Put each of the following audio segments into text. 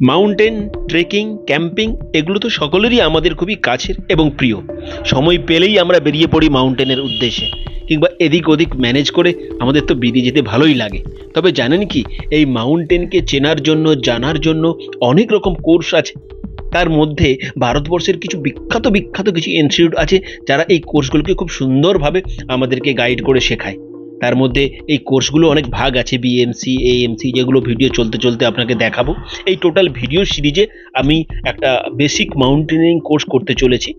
Mountain trekking camping এগুলো তো সকলেরই আমাদের খুবই কাছের এবং প্রিয়। সময় পেলেই আমরা বেরিয়ে পড়ি মাউন্টেনের উদ্দেশ্যে, কিংবা এদিক ওদিক ম্যানেজ করে আমাদের তো বেরিয়ে যেতে ভালোই লাগে। তবে জানেন কি, এই মাউন্টেনকে চেনার জন্য জানার জন্য অনেক রকম কোর্স আছে। তার মধ্যে ভারতবর্ষের কিছু বিখ্যাত বিখ্যাত কিছু ইনস্টিটিউট আছে যারা এই কোর্সগুলোকে খুব সুন্দরভাবে আমাদেরকে গাইড করে শেখায়। তার মধ্যে এই কোর্সগুলো অনেক ভাগ আছে, বিএমসি এএমসি, যেগুলো ভিডিও চলতে চলতে আপনাকে দেখাবো। এই টোটাল ভিডিও সিরিজে আমি একটা বেসিক মাউন্টেনিং কোর্স করতে চলেছি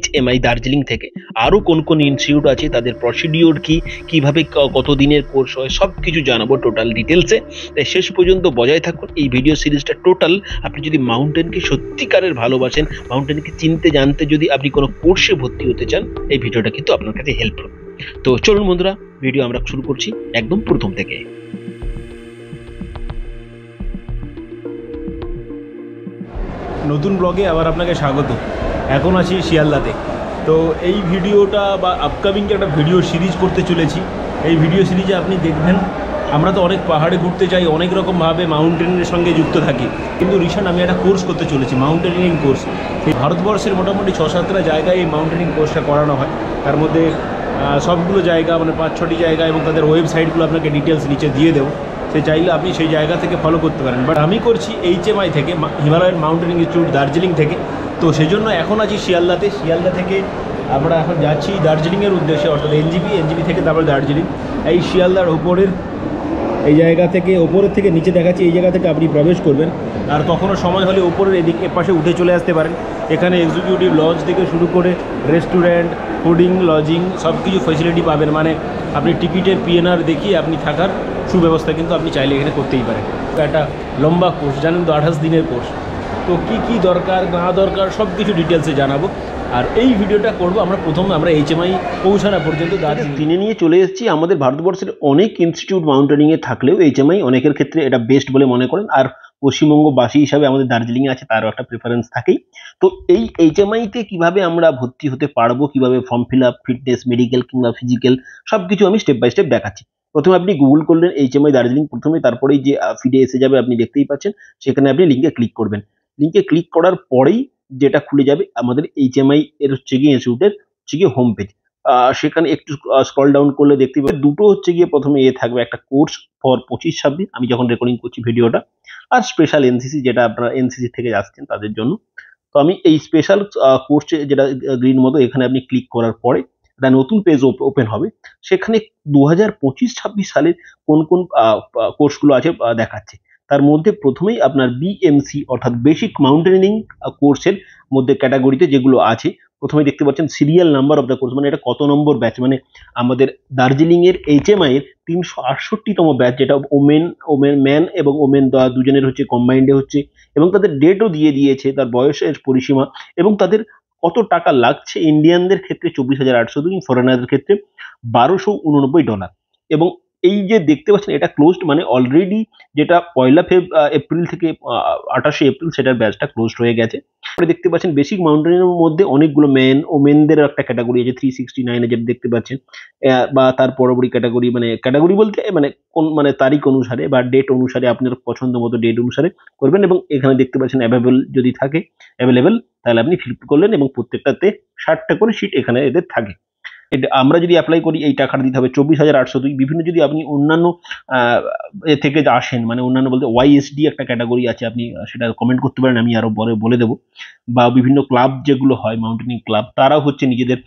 HMI দার্জিলিং থেকে। আরও কোন কোন ইনস্টিটিউট আছে, তাদের প্রসিডিওর কি, কিভাবে কত দিনের কোর্স হয়, সব কিছু জানাবো টোটাল ডিটেলসে। তাই শেষ পর্যন্ত বজায় থাকুন। এই ভিডিও সিরিজটা টোটাল, আপনি যদি মাউন্টেনকে সত্যিকারের ভালোবাসেন, মাউন্টেনকে চিনতে জানতে যদি আপনি কোনো কোর্সে ভর্তি হতে চান, এই ভিডিওটা কিন্তু আপনার কাছে হেল্পফুল। তো চলুন বন্ধুরা, ভিডিও আমরা শুরু করছি একদম প্রথম থেকে। নতুন ব্লগে আবার আপনাকে স্বাগত। এখন আছি শিয়ালদাতে। তো এই ভিডিওটা বা আপকামিং একটা ভিডিও সিরিজ করতে চলেছি। এই ভিডিও সিরিজে আপনি দেখবেন, আমরা তো অনেক পাহাড়ে ঘুরতে যাই, অনেক রকমভাবে মাউন্টেনের সঙ্গে যুক্ত থাকি, কিন্তু রিসেন্ট আমি একটা কোর্স করতে চলেছি, মাউন্টেনিং কোর্স। এই ভারতবর্ষের মোটামুটি 6-7টা জায়গায় এই মাউন্টেনিং কোর্সটা করানো হয়। তার মধ্যে সবগুলো জায়গা মানে 5-6টি জায়গা, এবং তাদের ওয়েবসাইটগুলো আপনাকে ডিটেলস নিচে দিয়ে দেবো। সে চাইলে আপনি সেই জায়গা থেকে ফলো করতে পারেন। বাট আমি করছি HMI থেকে, হিমালয়ান মাউন্টেনিং ইনস্টিটিউট দার্জিলিং থেকে। তো সেজন্য এখন আছি শিয়ালদাতে। শিয়ালদা থেকে আমরা এখন যাচ্ছি দার্জিলিংয়ের উদ্দেশ্যে, অর্থাৎ এনজিপি থেকে তারপর দার্জিলিং। এই শিয়ালদার ওপরের এই জায়গা থেকে, ওপরের থেকে নিচে দেখাচ্ছি, এই জায়গা থেকে আপনি প্রবেশ করবেন। আর কখনও সময় হলে ওপরের এদিক এপাশে উঠে চলে আসতে পারেন। এখানে এক্সিকিউটিভ লজ থেকে শুরু করে রেস্টুরেন্ট, ফুডিং, লজিং সব কিছু ফেসিলিটি পাবেন। মানে আপনি টিকিটের PNR দেখিয়ে আপনি থাকার সুব্যবস্থা কিন্তু আপনি চাইলে এখানে করতেই পারেন। তো একটা লম্বা কোর্স, জানেন তো, 28 দিনের কোর্স। তো কী দরকার না দরকার সব কিছু ডিটেলসে জানাবো। আর এই ভিডিওটা করবো আমরা HMI পৌঁছানো পর্যন্ত দিনে নিয়ে চলে এসেছি। আমাদের ভারতবর্ষের অনেক ইনস্টিটিউট মাউন্টেনিংয়ে থাকলেও HMI অনেকের ক্ষেত্রে এটা বেস্ট বলে মনে করেন। আর পশ্চিমবঙ্গবাসী হিসাবে আমাদের দার্জিলিংয়ে আছে, তারও একটা প্রেফারেন্স থাকেই। তো এই HMI-তে কীভাবে আমরা ভর্তি হতে পারবো, কীভাবে form fill up, fitness, medical কিংবা ফিজিক্যাল সব কিছু আমি স্টেপ বাই স্টেপ দেখাচ্ছি। প্রথমে আপনি গুগল করলেন HMI দার্জিলিং, প্রথমে তারপরেই যে ফিডে এসে যাবে আপনি দেখতেই পাচ্ছেন, সেখানে আপনি লিঙ্কে ক্লিক করবেন। লিঙ্কে ক্লিক করার পরেই যেটা খুলে যাবে আমাদের HMI এর হচ্ছে গিয়ে ইনস্টিটিউটের হচ্ছে গিয়ে হোম পেজ। সেখানে একটু স্ক্রল ডাউন করলে দেখতে পাবেন দুটো হচ্ছে গিয়ে প্রথমে থাকবে, একটা কোর্স ফর 25-26 আমি যখন রেকর্ডিং করছি ভিডিওটা, আর স্পেশাল এনসিসি, যেটা আপনারা এনসিসি থেকে যাচ্ছেন তাদের জন্য। তো আমি এই স্পেশাল কোর্সে, যেটা গ্রিন মতো, এখানে আপনি ক্লিক করার পরে একটা নতুন পেজ ওপেন হবে। সেখানে 2025-26 সালের কোন কোন কোর্সগুলো আছে দেখাচ্ছে। তার মধ্যে প্রথমেই আপনার BMC অর্থাৎ বেসিক মাউন্টেনিং কোর্সের মধ্যে ক্যাটাগরিতে যেগুলো আছে, প্রথমে দেখতে পাচ্ছেন serial number of the course, মানে এটা কত নম্বর ব্যাচ। মানে আমাদের দার্জিলিং এর HMI এর 368তম ব্যাচ, যেটা ম্যান এবং ওমেন দুজনের হচ্ছে কম্বাইন্ডে হচ্ছে, এবং তাদের ডেটও দিয়ে দিয়েছে, তার বয়সের পরিসীমা, এবং তাদের কত টাকা লাগছে। ইন্ডিয়ানদের ক্ষেত্রে 24,802, ফরেনারদের ক্ষেত্রে $1289। এবং এই যে দেখতে পাচ্ছেন এটা ক্লোজড, মানে অলরেডি যেটা 1 এপ্রিল থেকে 28 এপ্রিল সেটার ব্যাচটা ক্লোজড হয়ে গেছে। আপনি দেখতে পাচ্ছেন বেসিক মাউন্টেনিং এর মধ্যে অনেকগুলো ম্যান ও মেনদের একটা ক্যাটাগরি আছে 369 যেটা দেখতে পাচ্ছেন, বা তার পরবর্তী ক্যাটাগরি, মানে ক্যাটাগরি বলতে মানে কোন মানে তারিখ অনুসারে বা ডেট অনুসারে আপনার পছন্দ মতো ডেট অনুসারে করবেন। এবং এখানে দেখতে পাচ্ছেন অ্যাভেলেবল যদি থাকে, অ্যাভেলেবল, তাহলে আপনি ফিল করলেন, এবং প্রত্যেকটাতে 60টা করে সিট এখানে এদের থাকে। আমরা যদি অ্যাপ্লাই করি এই টাকাটা দিতে হবে 24,802। বিভিন্ন যদি আপনি অন্যান্য এ থেকে আসেন, মানে অন্যান্য বলতে YSD একটা ক্যাটাগরি আছে, আপনি সেটা কমেন্ট করতে পারেন, আমি আরো বলে দেবো। বা বিভিন্ন ক্লাব যেগুলো হয়, মাউন্টেনিং ক্লাব, তারাও হচ্ছে নিজেদের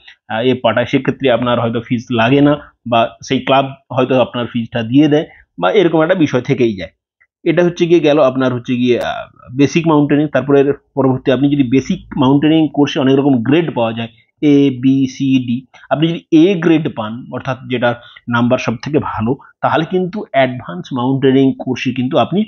পাঠায়, সেক্ষেত্রে আপনার হয়তো ফিস লাগে না, বা সেই ক্লাব হয়তো আপনার ফিসটা দিয়ে দেয়, বা এরকম একটা বিষয় থেকেই যায়। এটা হচ্ছে গিয়ে গেল আপনার হচ্ছে গিয়ে বেসিক মাউন্টেনিং। তারপরে পরবর্তী আপনি যদি বেসিক মাউন্টেনিং কোর্সে অনেক রকম গ্রেড পাওয়া যায়, A B C D। আপনি যদি A গ্রেড পান, অর্থাৎ যেটা নাম্বার সব থেকে ভালো, তাহলে কিন্তু অ্যাডভান্স মাউন্টেনিং কোর্সে কিন্তু আপনি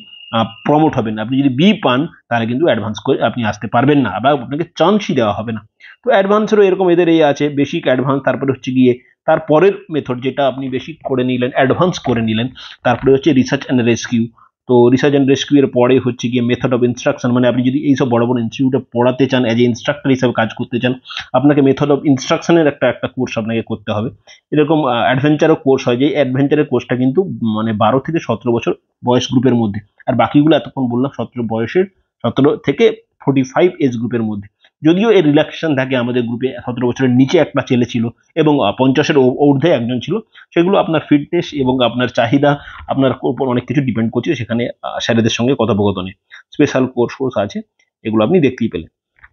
প্রমোট হবেন। আপনি যদি B পান, তাহলে কিন্তু অ্যাডভান্স করে আপনি আসতে পারবেন না, বা আপনাকে চান্সই দেওয়া হবে না। তো অ্যাডভান্সেরও এরকম এদের এই আছে, বেসিক, অ্যাডভান্স, তারপরে হচ্ছে গিয়ে তারপরের মেথড, যেটা আপনি বেসিক করে নিলেন, অ্যাডভান্স করে নিলেন, তারপরে হচ্ছে রিসার্চ অ্যান্ড রেস্কিউ। তো রিসার্চ অ্যান্ড রেস্কিউ এর পরে হচ্ছে গিয়ে মেথড অফ ইনস্ট্রাকশন, মানে আপনি যদি এইসব বড় বড় ইনস্টিটিউটে পড়াতে চান, এজ এ ইনস্ট্রাক্টর হিসাবে কাজ করতে চান, আপনাকে মেথড অফ ইনস্ট্রাকশনের একটা কোর্স আপনাকে করতে হবে। এরকম অ্যাডভেঞ্চারও কোর্স হয়, যে অ্যাডভেঞ্চারের কোর্সটা কিন্তু মানে 12 থেকে 17 বছর বয়স গ্রুপের মধ্যে। আর বাকিগুলো এতক্ষণ বললাম 17 বয়সের 17 থেকে 45 এজ গ্রুপের মধ্যে। যদিও এর রিল্যাক্সেশন থাকে, আমাদের গ্রুপে 17 বছরের নিচে একটা ছেলে ছিল এবং 50-এর ঊর্ধ্বে একজন ছিল। সেগুলো আপনার ফিটনেস এবং আপনার চাহিদা আপনার উপর অনেক কিছু ডিপেন্ড করছে, সেখানে স্যারেদের সঙ্গে কথোপকথনে স্পেশাল কোর্স আছে, এগুলো আপনি দেখতেই পেলেন।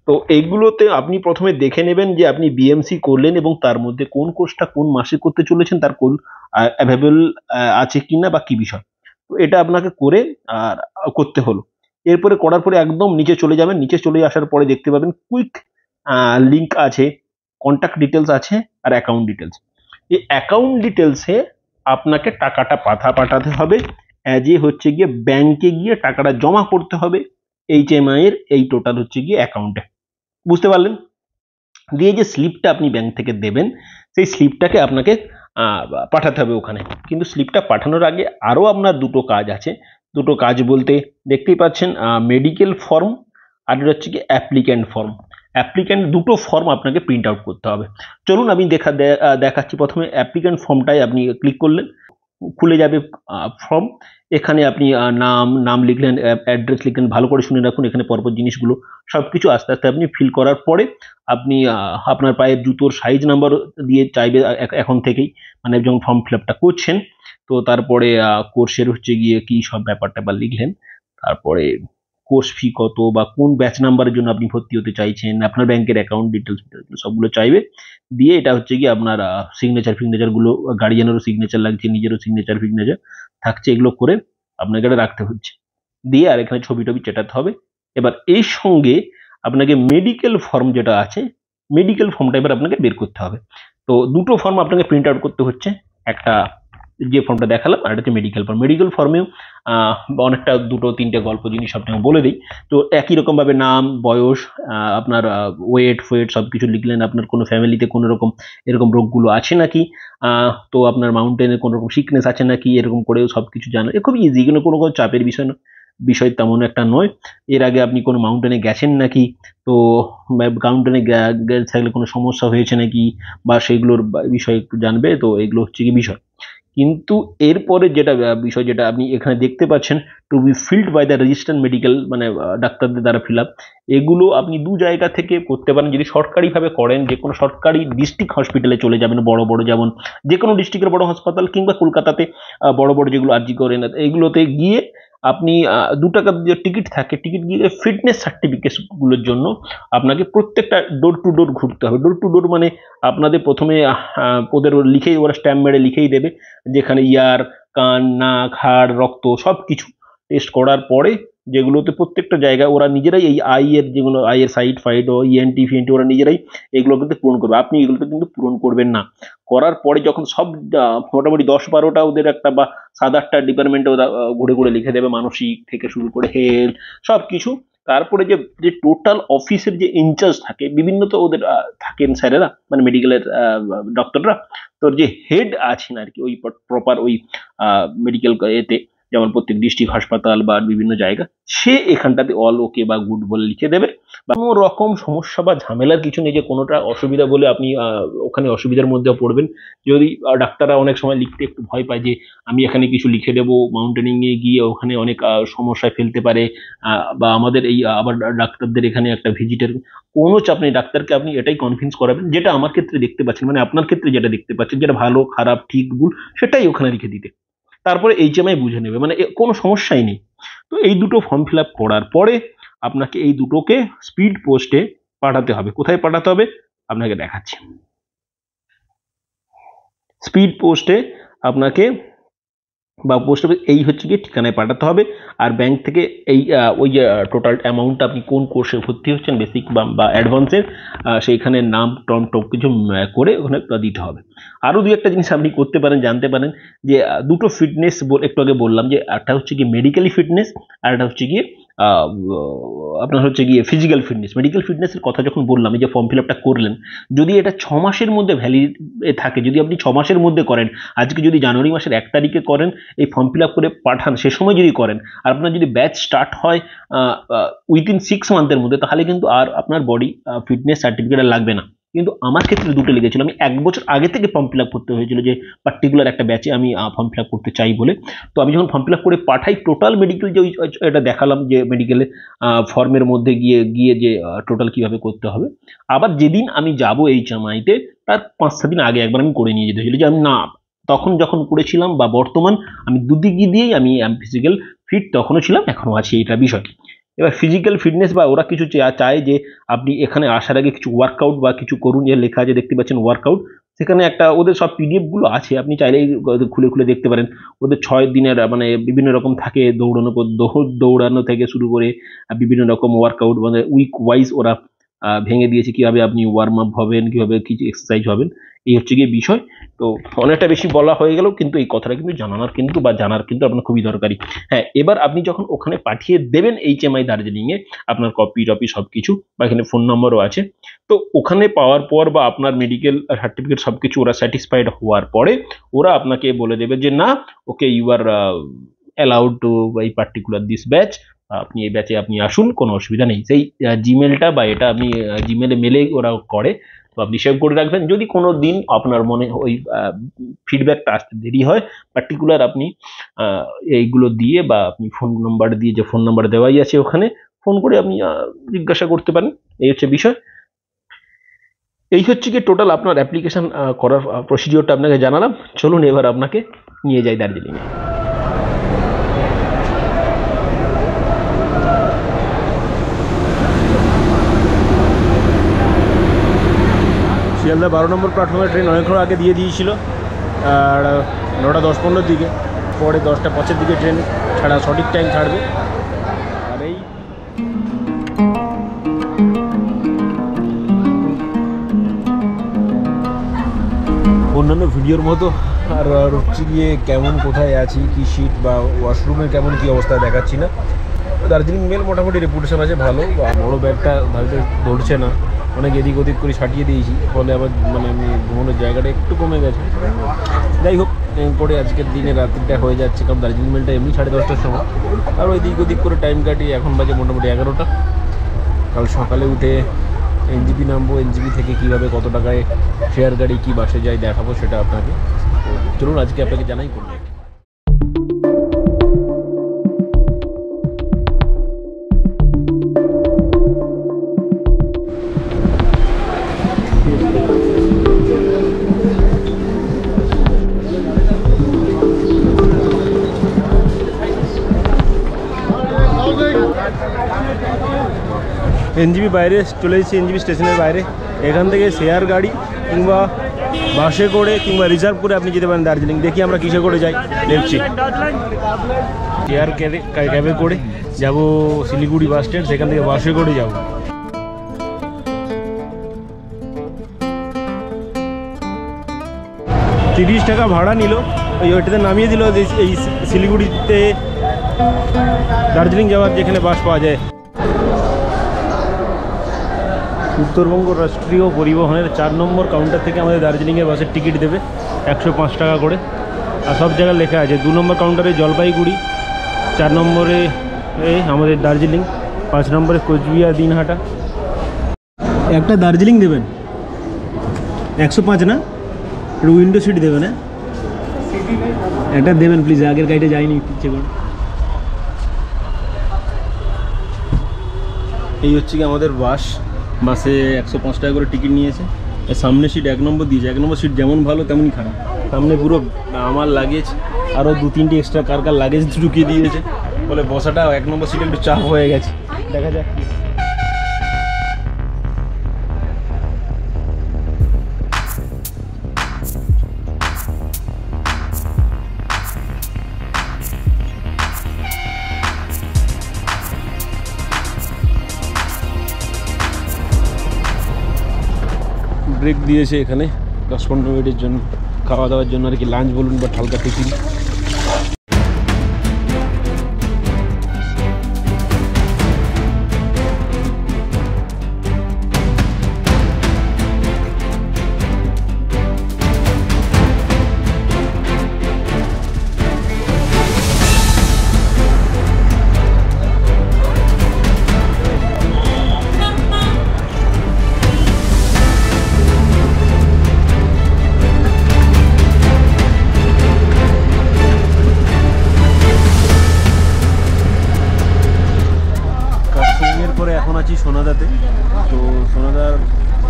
তো এইগুলোতে আপনি প্রথমে দেখে নেবেন যে আপনি বিএমসি করলেন এবং তার মধ্যে কোন কোর্সটা কোন মাসে করতে চলেছেন, তার কোন অ্যাভেলেবল আছে কিনা বা কি বিষয়। তো এটা আপনাকে করে আর করতে হলো। এরপরে করার পরে একদম নিচে চলে যাবেন, নিচে চলে আসার পরে দেখতে পাবেন কুইক লিঙ্ক আছে, কন্ট্যাক্ট ডিটেলস আছে আর অ্যাকাউন্ট ডিটেলস। এই অ্যাকাউন্ট ডিটেলসে আপনাকে টাকাটা পাঠাতে হবে, অ্যাজ এ হচ্ছে গিয়ে ব্যাংকে গিয়ে টাকাটা জমা করতে হবে এইচএমআই এর এই টোটাল হচ্ছে গিয়ে অ্যাকাউন্টে। বুঝতে পারলেন? দিয়ে যে স্লিপটা আপনি ব্যাংক থেকে দেবেন, সেই স্লিপটাকে আপনাকে পাঠাতে হবে ওখানে। কিন্তু স্লিপটা পাঠানোর আগে আরও আপনার দুটো কাজ আছে। দুটো কাজ বলতে দেখতেই পাচ্ছেন, মেডিকেল ফর্ম আর হচ্ছে কি অ্যাপ্লিক্যান্ট ফর্ম। অ্যাপ্লিক্যান্ট দুটো ফর্ম আপনাকে প্রিন্ট আউট করতে হবে। চলুন আমি দেখাচ্ছি। প্রথমে অ্যাপ্লিক্যান্ট ফর্মটাই আপনি ক্লিক করলেন, খুলে যাবে ফর্ম। এখানে আপনি নাম লিখলেন, অ্যাড্রেস লিখলেন, ভালো করে শুনে রাখুন এখানে পরপর জিনিসগুলো সবকিছু আস্তে আস্তে আপনি ফিল করার পরে আপনি আপনার পায়ের জুতোর সাইজ নাম্বার দিয়ে চাইবে এখন থেকেই, মানে যখন ফর্ম ফিল আপটা করছেন। তো তারপরে কোর্সের হচ্ছে গিয়ে কি সব ব্যাপারটা লিখলেন, তারপরে কোর্স ফি কত বা কোন ব্যাচ নাম্বারের জন্য আপনি ভর্তি হতে চাইছেন, আপনার ব্যাংকের অ্যাকাউন্ট ডিটেলস সবগুলো চাইবে। দিয়ে এটা হচ্ছে কি আপনার সিগনেচার গুলো, গার্ডিয়ানেরও সিগনেচার লাগছে, নিজেরও সিগনেচার থাকছে, এগুলো করে আপনাকে এটা রাখতে হচ্ছে। দিয়ে আর এখানে ছবি টবি চেটাতে হবে। এবার এই সঙ্গে আপনাকে মেডিকেল ফর্ম যেটা আছে, মেডিকেল ফর্মটা এবার আপনাকে বের করতে হবে। তো দুটো ফর্ম আপনাকে প্রিন্ট আউট করতে হচ্ছে, একটা যে ফর্মটা দেখালাম আর একটা হচ্ছে মেডিকেল ফর্ম। মেডিকেল ফর্মেও অনেকটা দুটো তিনটে গল্প জিনিস আপনাকে বলে দিই। তো একই রকম ভাবে নাম, বয়স, আপনার ওয়েট সবকিছু লিখলেন, আপনার কোনো ফ্যামিলিতে কোনো রকম এরকম রোগগুলো আছে নাকি, তো আপনার মাউন্টেনে কোনো রকম সিকনেস আছে নাকি, এরকম করেও সবকিছু জানা। খুব ইজি, কোনো চাপের বিষয় তেমন একটা নয়। এর আগে আপনি কোনো মাউন্টেনে গেছেন নাকি, তো মাউন্টেনে থাকলে কোনো সমস্যা হয়েছে নাকি বা সেগুলোর বিষয়ে একটু জানবে। তো এগুলো হচ্ছে কি বিষয়। কিন্তু এরপরে যেটা বিষয়, যেটা আপনি এখানে দেখতে পাচ্ছেন, to be filled by the registered medical, মানে ডাক্তারদের দ্বারা ফিল আপ। এগুলো আপনি দু জায়গা থেকে করতে পারেন। যদি সরকারিভাবে করেন, যে কোনো সরকারি ডিস্ট্রিক্ট হসপিটালে চলে যাবেন, বড় বড়, যেমন যে কোনো ডিস্ট্রিক্টের বড় হাসপাতাল, কিংবা কলকাতাতে বড় বড় যেগুলো আরজি করেন, এগুলোতে গিয়ে আপনি 2 টাকার যে টিকিট থাকে, টিকিট গিয়ে ফিটনেস সার্টিফিকেট গুলোর জন্য আপনাকে প্রত্যেকটা ডোর টু ডোর ঘুরতে হবে। ডোর টু ডোর মানে আপনাদের প্রথমে ওদের লিখেই, ওরা স্ট্যাম্প মেরে লিখেই দেবে, যেখানে ইয়ার, কান, নাক, হাড়, রক্ত সবকিছু টেস্ট করার পরে, যেগুলোতে প্রত্যেকটা জায়গায় ওরা নিজেরাই এই যেগুলো আইয়ের সাইড ফাইড ও ইএনটি ফিএনটি ওরা নিজেরাই এগুলো কিন্তু পূরণ করবে, আপনি এগুলোতে কিন্তু পূরণ করবেন না। করার পরে যখন সব মোটামুটি 10-12টা ওদের একটা বা 7-8টা ডিপার্টমেন্টে ওরা ঘুরে ঘুরে লিখে দেবে, মানসিক থেকে শুরু করে হেলথ সবকিছু। তারপরে যে টোটাল অফিসের যে ইনচার্জ থাকে, বিভিন্ন তো ওদের থাকেন স্যারেরা, মানে মেডিকেলের ডক্টররা, তো যে হেড আছেন আর কি ওই প্রপার ওই মেডিকেল এতে, যেমন প্রত্যেক ডিস্ট্রিক্ট হাসপাতাল বা বিভিন্ন জায়গা, সে এখানটাতে অল ওকে বা গুড বলে লিখে দেবে। বা কোনো রকম সমস্যা বা ঝামেলার কিছু নেই যে কোনোটা অসুবিধা বলে আপনি ওখানে অসুবিধার মধ্যে পড়বেন। যদি ডাক্তাররা অনেক সময় লিখতে একটু ভয় পায় যে আমি এখানে কিছু লিখে দেবো, মাউন্টেনিং এ গিয়ে ওখানে অনেক সমস্যায় ফেলতে পারে, বা আমাদের এই আবার ডাক্তারদের এখানে একটা ভিজিটের, কোনো চাপ নেই। ডাক্তারকে আপনি এটাই কনভিন্স করাবেন, যেটা আমার ক্ষেত্রে দেখতে পাচ্ছেন, মানে আপনার ক্ষেত্রে যেটা দেখতে পাচ্ছেন, যেটা ভালো খারাপ ঠিক ভুল সেটাই ওখানে লিখে দিতে, তারপরে এইচএমআই বুঝে নেবে, মানে কোনো সমস্যাই নেই। তো এই দুটো ফর্ম ফিল আপ করার পরে আপনাকে এই দুটোকে স্পিড পোস্টে পাঠাতে হবে। কোথায় পাঠাতে হবে আপনাকে দেখাচ্ছি। স্পিড পোস্টে আপনাকে বা পোস্ট অফিস এই হচ্ছে গিয়ে ঠিকানায় পাঠাতে হবে। আর ব্যাংক থেকে এই ওই যে টোটাল অ্যামাউন্টটা, আপনি কোন কোর্সে ভর্তি হচ্ছেন, বেসিক বা অ্যাডভান্সের, সেইখানে নাম টম টপ কিছু করে ওখানে দিতে হবে। আরও দু একটা জিনিস আপনি করতে পারেন, জানতে পারেন যে দুটো ফিটনেস একটু আগে বললাম, যে একটা হচ্ছে গিয়ে মেডিকেলি ফিটনেস আর একটা হচ্ছে গিয়ে আপনার হচ্ছে গিয়ে ফিজিক্যাল ফিটনেস। মেডিকেল ফিটনেসের কথা যখন বললাম, এই যে ফর্ম ফিল আপটা করলেন, যদি এটা 6 মাসের মধ্যে ভ্যালিড থাকে, যদি আপনি 6 মাসের মধ্যে করেন, আজকে যদি জানুয়ারি মাসের 1 তারিখে করেন, এই ফর্ম ফিল আপ করে পাঠান, সে সময় যদি করেন, আর আপনার যদি ব্যাচ স্টার্ট হয় উইদিন 6 মান্থের মধ্যে, তাহলে কিন্তু আর আপনার বডি ফিটনেস সার্টিফিকেট লাগবে না। কিন্তু আমার ক্ষেত্রে 2টো লেগেছিল। আমি 1 বছর আগে থেকে ফর্ম ফিল আপ করতে হয়েছিল যে পার্টিকুলার একটা ব্যাচে আমি ফর্ম ফিল আপ করতে চাই বলে। তো আমি যখন ফর্ম ফিল আপ করে পাঠাই, টোটাল মেডিকেল যে এটা দেখালাম যে মেডিকেলে ফর্মের মধ্যে গিয়ে গিয়ে যে টোটাল কিভাবে করতে হবে, আবার যেদিন আমি যাব HMI-তে তার 5-6 দিন আগে একবার আমি করে নিয়ে যেতে হয়েছিল যে আমি না, তখন যখন করেছিলাম বা বর্তমান আমি দুদিকে দিয়েই আমি ফিজিক্যাল ফিট তখনও ছিলাম, এখনও আছি, এইটা বিষয়। এবার ফিজিক্যাল ফিটনেস বা ওরা কিছু চায় যে আপনি এখানে আসার আগে কিছু ওয়ার্কআউট বা কিছু করুন, যে লেখা আছে দেখতে পাচ্ছেন ওয়ার্কআউট, সেখানে একটা ওদের সব PDF গুলো আছে, আপনি চাইলেই খুলে খুলে দেখতে পারেন। ওদের 6 দিনের মানে বিভিন্ন রকম থাকে, দৌড়ানো থেকে শুরু করে বিভিন্ন রকম ওয়ার্কআউট, মানে উইক ওয়াইজ ওরা ভেঙে দিয়েছে কিভাবে আপনি ওয়ার্ম আপ হবেন, কিভাবে কিছু এক্সারসাইজ হবেন, এই হচ্ছে গিয়ে বিষয়। তো অনেকটা বেশি বলা হয়ে গেল, কিন্তু এই কথাটা কিন্তু জানানোর কিন্তু বা জানার কিন্তু আপনার খুবই দরকারি। হ্যাঁ, এবার আপনি যখন ওখানে পাঠিয়ে দেবেন HMI দার্জিলিংয়ে আপনার কপি টপি সব কিছু, বা এখানে ফোন নম্বরও আছে, তো ওখানে পাওয়ার পর বা আপনার মেডিকেল সার্টিফিকেট সব কিছু ওরা স্যাটিসফাইড হওয়ার পরে ওরা আপনাকে বলে দেবে যে না, okay you are allowed to এই পার্টিকুলার দিস ব্যাচ, আপনি এই ব্যাচে আপনি আসুন, কোনো অসুবিধা নেই। সেই জিমেলটা বা এটা আপনি জিমেলে মেলে ওরা করে, তো আপনি সেভ করে রাখবেন। যদি কোনো দিন আপনার মনে ওই ফিডব্যাকটা আসতে দেরি হয়, পার্টিকুলার আপনি এইগুলো দিয়ে বা আপনি ফোন নাম্বার দিয়ে, যে ফোন নাম্বার দেওয়াই আছে ওখানে, ফোন করে আপনি জিজ্ঞাসা করতে পারেন। এই হচ্ছে বিষয়। এই হচ্ছে কি টোটাল আপনার অ্যাপ্লিকেশন করার প্রসিডিওরটা আপনাকে জানালাম। চলুন এবার আপনাকে নিয়ে যাই দার্জিলিংয়ে। শিয়ালদা 12 নম্বর প্ল্যাটফর্মের ট্রেন অনেকক্ষণ আগে দিয়ে দিয়েছিল, আর 9টা 10-15 দিকে, পরে 10টা 5-এর দিকে ট্রেন ছাড়া সঠিক টাইম ছাড়বে। আর এই অন্যান্য ভিডিওর মতো আর হচ্ছে গিয়ে কেমন কোথায় আছি, কি সিট বা ওয়াশরুমের কেমন কি অবস্থা দেখাচ্ছি না। দার্জিলিং মেল মোটামুটি রেপুটেশন আছে ভালো, বড় ব্যাগটা ধারতে ধরছে না, অনেক এদিক ওদিক করে ছাটিয়ে দিয়েছি, ফলে আবার মানে আমি ঘুমানোর জায়গাটা একটু কমে গেছে। যাই হোক, পরে আজকের দিনে রাত্রিটা হয়ে যাচ্ছে, কারণ দার্জিলিং মেলটা এমনি 10:30টার সময়, আর ওই দিক ওদিক করে টাইম কাটিয়ে এখন বাজে মোটামুটি 11টা। কাল সকালে উঠে NGP নামবো, NGP থেকে কীভাবে কত টাকায় শেয়ার গাড়ি কি বাসে যাই দেখাবো সেটা আপনাকে। তো চলুন আজকে আপনাকে জানাই করবো। NGP বাইরে চলে এসেছি, NGP স্টেশনের বাইরে। এখান থেকে শেয়ার গাড়ি কিংবা বাসে করে কিংবা রিজার্ভ করে আপনি যেতে পারেন দার্জিলিং। দেখি আমরা কিসে করে যাই, দেখছি। শেয়ার ক্যাবে করে যাব শিলিগুড়ি বাস স্ট্যান্ড, সেখান থেকে বাসে করে যাব। $30 ভাড়া নিল, ওইটাতে নামিয়ে দিল এই শিলিগুড়িতে দার্জিলিং যাওয়ার যেখানে বাস পাওয়া যায়। উত্তরবঙ্গ রাষ্ট্রীয় পরিবহনের 4 নম্বর কাউন্টার থেকে আমাদের দার্জিলিংয়ের বাসের টিকিট দেবে 105 টাকা করে। আর সব জায়গায় লেখা আছে 2 নম্বর কাউন্টারে জলপাইগুড়ি, 4 নম্বরে আমাদের দার্জিলিং, 5 নম্বরে কোচবিহার দিনহাটা। একটা দার্জিলিং দেবেন 105 না, একটু উইন্ডো সিট দেবেন। হ্যাঁ, একটা দেবেন প্লিজ, আগের গাড়িতে যাইনি ইচ্ছে করে। এই হচ্ছে কি আমাদের বাসে 105 টাকা করে টিকিট নিয়েছে। সামনে সিট 1 নম্বর দিয়েছে, 1 নম্বর সিট যেমন ভালো তেমনই খারাপ। সামনে পুরো আমার লাগেজ আরও 2-3টি এক্সট্রা কার লাগেজ ঢুকিয়ে দিয়েছে, বলে বসাটা 1 নম্বর সিটে একটু চাপ হয়ে গেছে। দেখা যাক। ব্রেক দিয়েছে এখানে 10-15 মিনিটের জন্য, খাওয়া দাওয়ার জন্য আর কি, লাঞ্চ বলুন বা হালকা টিফিন। তারপরে এখন আছি সোনাদাতে। তো সোনাদার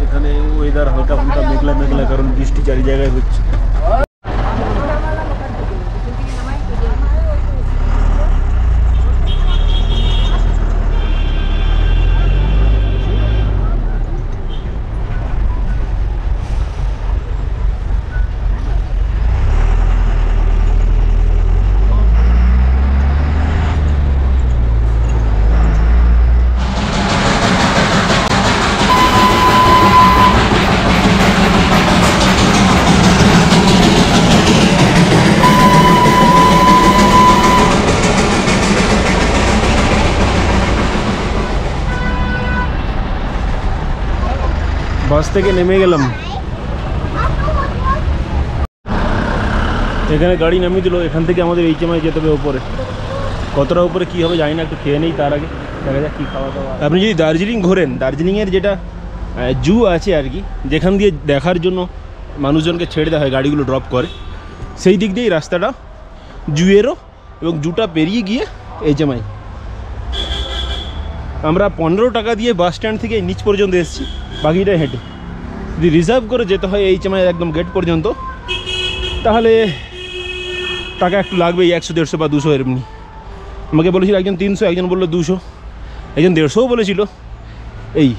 এখানে ওয়েদার হালকা ফুলকা মেঘলা মেঘলা, কারণ বৃষ্টি চারি জায়গায় হচ্ছে। বাস থেকে নেমে গেলাম, এখানে গাড়ি নামিয়ে দিল। এখান থেকে আমাদের HMI যেতে হবে ওপরে। কতটা উপরে কী হবে জানি না, একটু খেয়ে নেই, তার আগে দেখা যাক কী খাওয়া দাওয়া। আপনি যদি দার্জিলিং ঘোরেন, দার্জিলিংয়ের যেটা জু আছে আর কি, যেখান দিয়ে দেখার জন্য মানুষজনকে ছেড়ে দেওয়া হয়, গাড়িগুলো ড্রপ করে, সেই দিক দিয়েই রাস্তাটা জুয়েরও, এবং জুটা পেরিয়ে গিয়ে HMI। আমরা 15 টাকা দিয়ে বাস স্ট্যান্ড থেকে নিচ পর্যন্ত এসেছি, বাকিটা হেঁটে। যদি রিজার্ভ করে যেতে হয় HMI একদম গেট পর্যন্ত, তাহলে টাকা একটু লাগবে, 100, 150 বা 200 এমনি। আমাকে বলেছিল একজন 300, একজন বললো 200, একজন 150ও বলেছিল। এই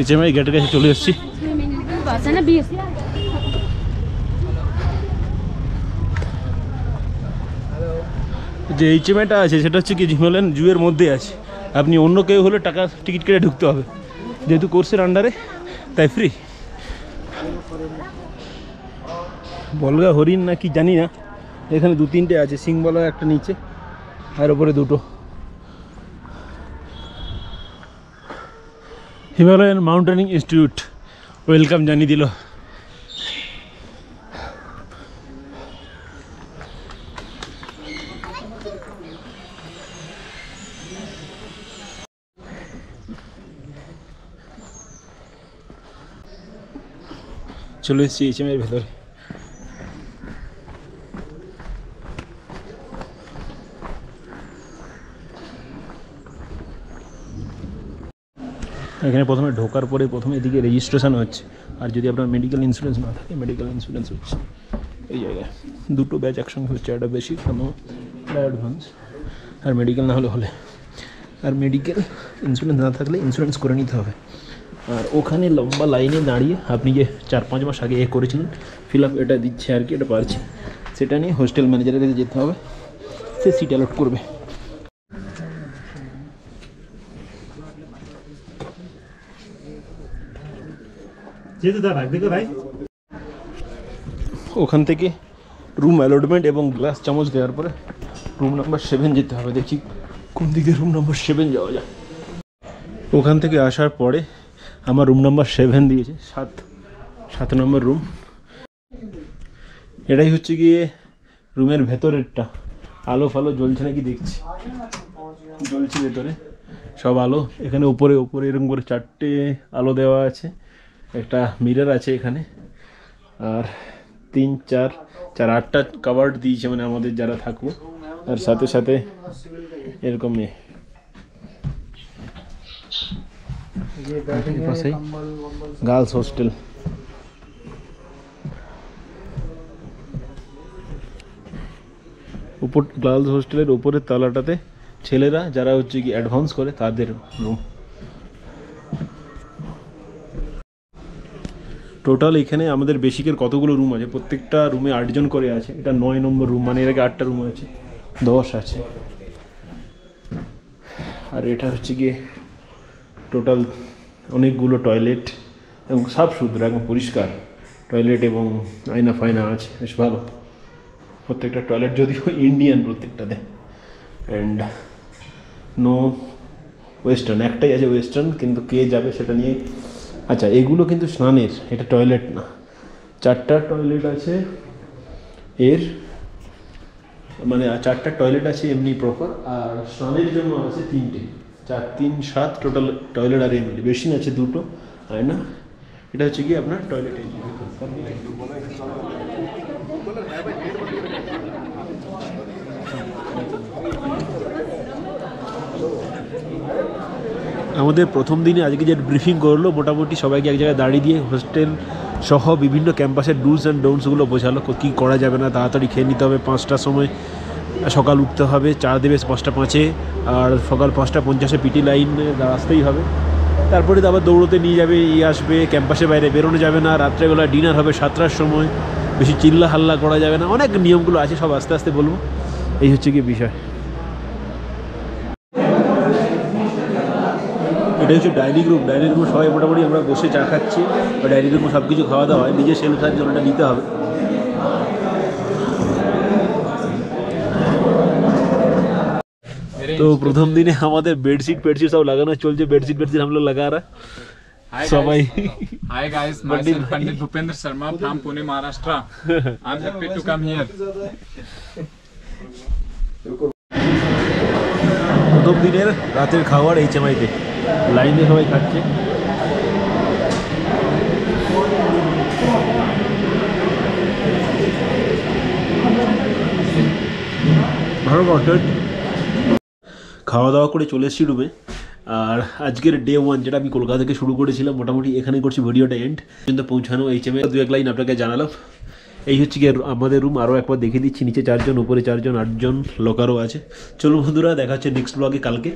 HMI গেটের কাছে চলে এসেছি। যে HMIটা আছে সেটা হচ্ছে কি হিমালয়ান জুয়ের মধ্যে আছে। আপনি অন্য কেউ হলে টাকা টিকিট কেটে ঢুকতে হবে, যেহেতু কোর্সের আন্ডারে তাই ফ্রি। বলগা হরিণ না কি জানি না, এখানে 2-3টে আছে, সিংবলা একটা নিচে আর ওপরে 2টো। হিমালয়ান মাউন্টেনিং ইনস্টিটিউট ওয়েলকাম জানিয়ে দিল। চলে এসেছি HMI এর ভেতরে। এখানে প্রথমে ঢোকার পরে প্রথমে এদিকে রেজিস্ট্রেশন হচ্ছে, আর যদি আপনার মেডিকেল ইন্স্যুরেন্স না থাকে মেডিকেল ইন্স্যুরেন্স হচ্ছে এই জায়গায়। 2টো ব্যাচ একসঙ্গে হচ্ছে, একটা বেসিক একটা অ্যাডভান্স, আর মেডিকেল না হলে হলে। আর মেডিকেল ইন্স্যুরেন্স না থাকলে ইন্স্যুরেন্স করে নিতে হবে। আর ওখানে লম্বা লাইনে দাঁড়িয়ে আপনি যে 4-5 মাস আগে করেছিলেন ফিল আপ, এটা দিচ্ছে আর কি, এটা পারছে, সেটা নিয়ে হোস্টেল ম্যানেজারের কাছে যেতে হবে, সে সিট অ্যালট করবে। ওখান থেকে রুম অ্যালটমেন্ট এবং গ্লাস চামচ দেওয়ার পরে রুম নাম্বার 7 যেতে হবে। দেখি কোন দিকে রুম নাম্বার 7 যাওয়া যায়। ওখান থেকে আসার পরে আমার রুম নাম্বার 7 দিয়েছে, 7 নম্বর রুম। এটাই হচ্ছে গিয়ে রুমের ভেতরেরটা। আলো ফালো জ্বলছে নাকি দেখছি, জ্বলছে ভেতরে সব আলো। এখানে উপরে এরকম করে 4টে আলো দেওয়া আছে, একটা মিরর আছে এখানে, আর 3, 4, 8টা কাভার্ড দিয়েছে, মানে আমাদের যারা থাকবো। আর সাথে সাথে এরকম গার্লস হোস্টেল। উপর গার্লস হোস্টেলের উপরের তলাটাতে ছেলেরা যারা হচ্ছে কি অ্যাডভান্স করে তাদের রুম। টোটাল এখানে আমাদের বেসিকের কতগুলো রুম আছে, প্রত্যেকটা রুমে 8 জন করে আছে। এটা 9 নম্বর রুম, মানে এর আগে 8টা রুম আছে, 10 আছে। আর এটা হচ্ছে গিয়ে টোটাল অনেকগুলো টয়লেট এবং সাফ সুতরা এবং পরিষ্কার টয়লেট, এবং আয়না ফায়না আছে, বেশ ভালো প্রত্যেকটা টয়লেট, যদিও ইন্ডিয়ান প্রত্যেকটাতে। অ্যান্ড নো ওয়েস্টার্ন, একটাই আছে ওয়েস্টার্ন, কিন্তু কে যাবে সেটা নিয়ে। আচ্ছা, এগুলো কিন্তু স্নানের, এটা টয়লেট না। 4টা টয়লেট আছে এর, মানে 4টা টয়লেট আছে এমনি প্রপার, আর স্নানের জন্য আছে 3টে। 4, 3, 7 টোটাল টয়লেট। আর এমনি বেসিন আছে 2টো, আয়না। এটা হচ্ছে কি আপনার টয়লেট। আমাদের প্রথম দিনে আজকে যে ব্রিফিং করলো মোটামুটি সবাইকে এক জায়গায় দাঁড়িয়ে দিয়ে হোস্টেল সহ বিভিন্ন ক্যাম্পাসের ডুলস অ্যান্ড ডোন্টসগুলো বোঝালো কী করা যাবে না, তাড়াতাড়ি খেয়ে নিতে হবে, 5টার সময় সকাল উঠতে হবে, চা দেবে 5টা 5-এ, আর সকাল 5টা 50-এ পিটি লাইন আসতেই হবে, তারপরে তো আবার দৌড়তে নিয়ে যাবে, আসবে, ক্যাম্পাসের বাইরে বেরোনো যাবে না, রাত্রেবেলা ডিনার হবে 7টার সময়, বেশি চিল্লা হাল্লা করা যাবে না, অনেক নিয়মগুলো আছে, সব আস্তে আস্তে বলবো। এই হচ্ছে কি বিষয়। এটা হচ্ছে ডাইনিং রুম। ডাইনিং রুমে সবাই মোটামুটি আমরা বসে চা খাচ্ছি, ডাইনিং রুমে সব কিছু খাওয়া দাওয়া হয়, নিজের সেল খাওয়ার জন্য নিতে হবে। তো প্রথম দিনে আমাদের বেডশিট সব লাগানো চলছে, বেডশিট हम लोग लगा रहा সবাই। Hi guys, myself Pandit Bhupendra Sharma from Pune, Maharashtra. I'm happy to come here. প্রথম দিনের রাতের খাবার HMI-তে লাইনে সবাই খাচ্ছে। ভালো কন্টেন্ট। খাওয়া দাওয়া করে চলে এসেছি রুমে। আর আজকের ডে 1 যেটা আমি কলকাতা থেকে শুরু করেছিলাম, মোটামুটি এখানে করছি ভিডিওটা এন্ড পর্যন্ত পৌঁছানো। HMI 2-1 লাইন আপনাকে জানালাম। এই হচ্ছে গিয়ে আমাদের রুম। আরও একবার দেখিয়ে দিচ্ছি, নিচে 4 জন, উপরে 4 জন, 8 জন লকারও আছে। চলুন বন্ধুরা, দেখা হচ্ছে নেক্সট ব্লগে কালকে।